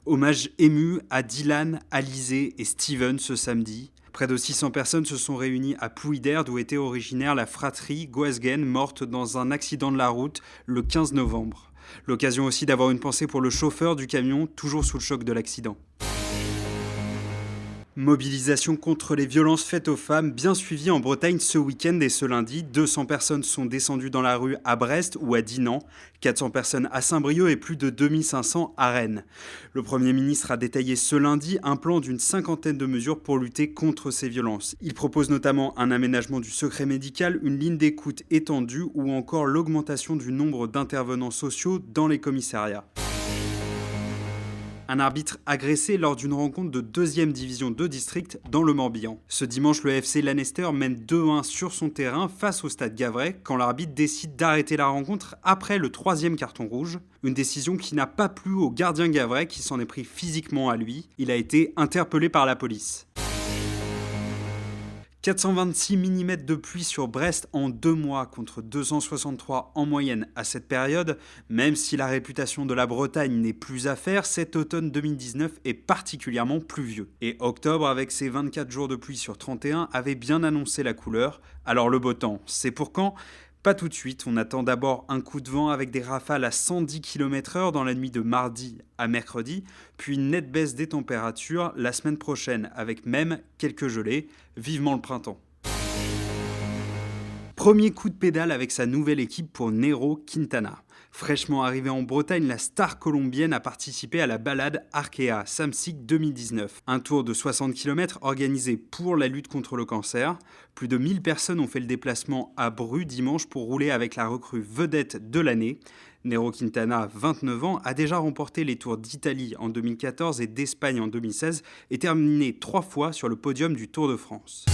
Hommage ému à Dylan, Alizé et Steven ce samedi. Près de 600 personnes se sont réunies à Plouidert, d'où était originaire la fratrie Goesgen, morte dans un accident de la route le 15 novembre. L'occasion aussi d'avoir une pensée pour le chauffeur du camion, toujours sous le choc de l'accident. Mobilisation contre les violences faites aux femmes, bien suivie en Bretagne ce week-end et ce lundi. 200 personnes sont descendues dans la rue à Brest ou à Dinan, 400 personnes à Saint-Brieuc et plus de 2500 à Rennes. Le Premier ministre a détaillé ce lundi un plan d'une cinquantaine de mesures pour lutter contre ces violences. Il propose notamment un aménagement du secret médical, une ligne d'écoute étendue ou encore l'augmentation du nombre d'intervenants sociaux dans les commissariats. Un arbitre agressé lors d'une rencontre de 2e division de district dans le Morbihan. Ce dimanche, le FC Lanester mène 2-1 sur son terrain face au Stade Gavray quand l'arbitre décide d'arrêter la rencontre après le 3e carton rouge. Une décision qui n'a pas plu au gardien Gavray qui s'en est pris physiquement à lui. Il a été interpellé par la police. 426 mm de pluie sur Brest en 2 mois contre 263 en moyenne à cette période. Même si la réputation de la Bretagne n'est plus à faire, cet automne 2019 est particulièrement pluvieux. Et octobre, avec ses 24 jours de pluie sur 31, avait bien annoncé la couleur. Alors le beau temps, c'est pour quand ? Pas tout de suite, on attend d'abord un coup de vent avec des rafales à 110 km/h dans la nuit de mardi à mercredi, puis une nette baisse des températures la semaine prochaine avec même quelques gelées. Vivement le printemps. Premier coup de pédale avec sa nouvelle équipe pour Nairo Quintana. Fraîchement arrivé en Bretagne, la star colombienne a participé à la balade Arkea Samsic 2019. Un tour de 60 km organisé pour la lutte contre le cancer. Plus de 1000 personnes ont fait le déplacement à Bru dimanche pour rouler avec la recrue vedette de l'année. Nairo Quintana, 29 ans, a déjà remporté les Tours d'Italie en 2014 et d'Espagne en 2016 et terminé 3 fois sur le podium du Tour de France.